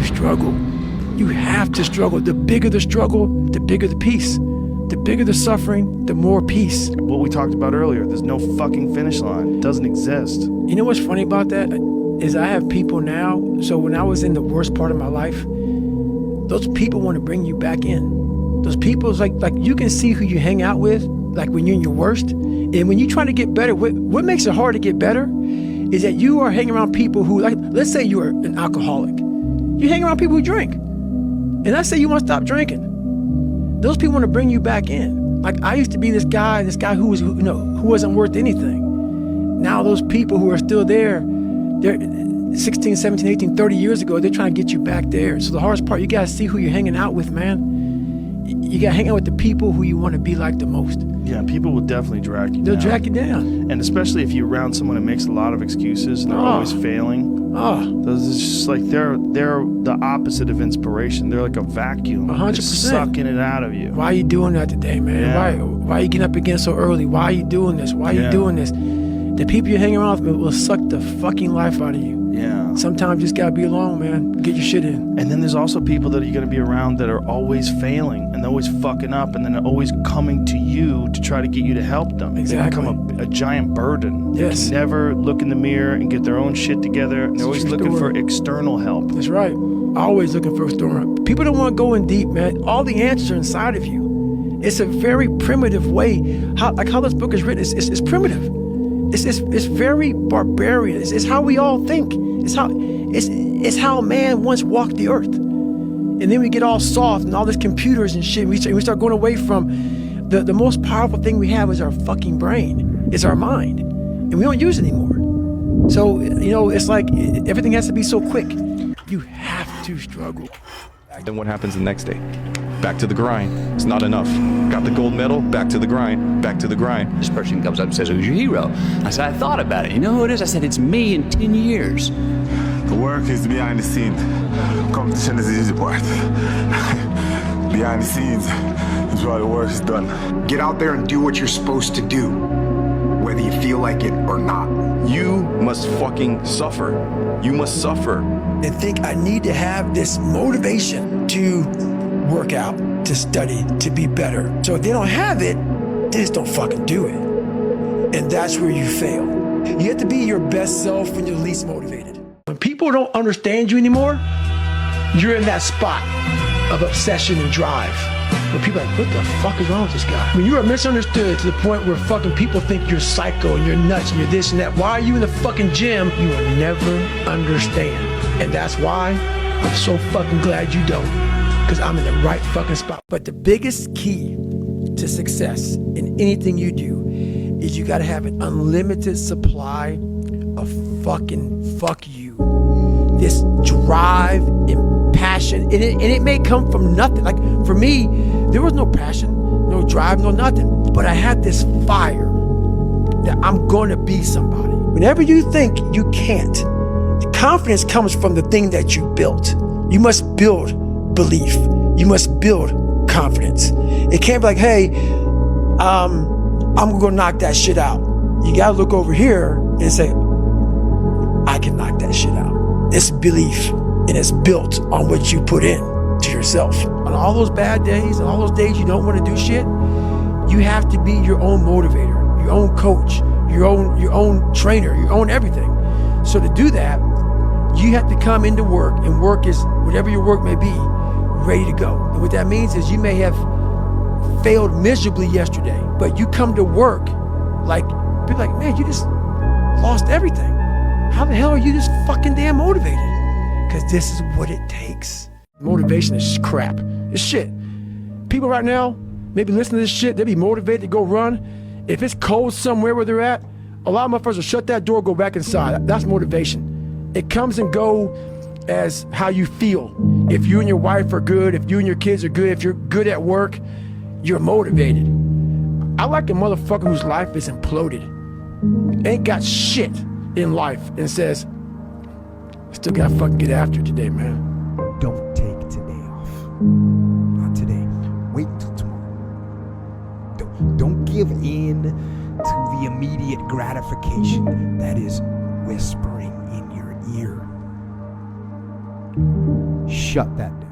Struggle. You have to struggle. The bigger the struggle, the bigger the peace. The bigger the suffering, the more peace. What we talked about earlier, there's no fucking finish line. It doesn't exist. You know what's funny about that? Is I have people now, so when I was in the worst part of my life, those people want to bring you back in. Those people, like you can see who you hang out with, like when you're in your worst. And when you're trying to get better, what makes it hard to get better is that you are hanging around people who, like, let's say you're an alcoholic. You hang around people who drink. And let's say you want to stop drinking. Those people want to bring you back in. Like I used to be this guy who wasn't worth anything. Now those people who are still there, they're 16, 17, 18, 30 years ago, they're trying to get you back there. So the hardest part, you got to see who you're hanging out with, man. You got to hang out with the people who you want to be like the most. Yeah, people will definitely drag you down. They'll drag you down. And especially if you're around someone that makes a lot of excuses and they're always failing. Those is just like they're the opposite of inspiration. They're like a vacuum. 100%. Sucking it out of you. Why are you doing that today, man? Yeah. Why are you getting up again so early? Why are you doing this? Why are you doing this? The people you're hanging around with will suck the fucking life out of you. Yeah. Sometimes you just gotta be alone, man. Get your shit in. And then there's also people that you're gonna be around that are always failing and they're always fucking up and then they're always coming to you to try to get you to help them. Exactly. They become a giant burden. Yes. They can never look in the mirror and get their own shit together. And they're always looking for external help. That's right. Always looking for external help. People don't want to go in deep, man. All the answers are inside of you. It's a very primitive way. How this book is written, it's primitive. It's very barbarian. It's how we all think. It's how man once walked the earth. And then we get all soft and all this computers and shit. We start going away from the most powerful thing we have is our fucking brain. It's our mind. And we don't use it anymore. So, it's like everything has to be so quick. You have to struggle. Then what happens the next day? Back to the grind. It's not enough. Got the gold medal, back to the grind, back to the grind. This person comes up and says, "Who's your hero?" I said, "I thought about it. You know who it is?" I said, "It's me in 10 years. The work is behind the scenes. Competition is the easy part. Behind the scenes is where the work is done. Get out there and do what you're supposed to do, whether you feel like it or not. You must fucking suffer. You must suffer. And think I need to have this motivation to work out, to study, to be better. So if they don't have it, they just don't fucking do it. And that's where you fail. You have to be your best self when you're least motivated. When people don't understand you anymore, you're in that spot of obsession and drive. When people are like, what the fuck is wrong with this guy? When you are misunderstood to the point where fucking people think you're psycho and you're nuts and you're this and that, why are you in the fucking gym? You will never understand. And that's why I'm so fucking glad you don't, because I'm in the right fucking spot. But the biggest key to success in anything you do is you gotta have an unlimited supply of fucking fuck you. This drive and passion, and it may come from nothing. Like for me, there was no passion, no drive, no nothing. But I had this fire that I'm gonna be somebody. Whenever you think you can't, the confidence comes from the thing that you built. You must build belief. You must build confidence. It can't be like, hey, I'm gonna go knock that shit out. You gotta look over here and say, I can knock that shit out. It's belief, and it's built on what you put in to yourself. On all those bad days, and all those days you don't want to do shit, you have to be your own motivator, your own coach, your own trainer, your own everything. So to do that, you have to come into work, and work is, whatever your work may be, ready to go. And what that means is you may have failed miserably yesterday, but you come to work like, people like, man, you just lost everything. How the hell are you this fucking damn motivated? Because this is what it takes. Motivation is crap. It's shit. People right now, maybe listening to this shit, they'll be motivated to go run. If it's cold somewhere where they're at, a lot of motherfuckers will shut that door, go back inside. That's motivation. It comes and go as how you feel. If you and your wife are good, if you and your kids are good, if you're good at work, you're motivated. I like a motherfucker whose life is imploded, ain't got shit in life, and says, still gotta fucking get after it today, man. Don't take today off. Not today. Don't give in to the immediate gratification that is whispering in your ear. Shut that down.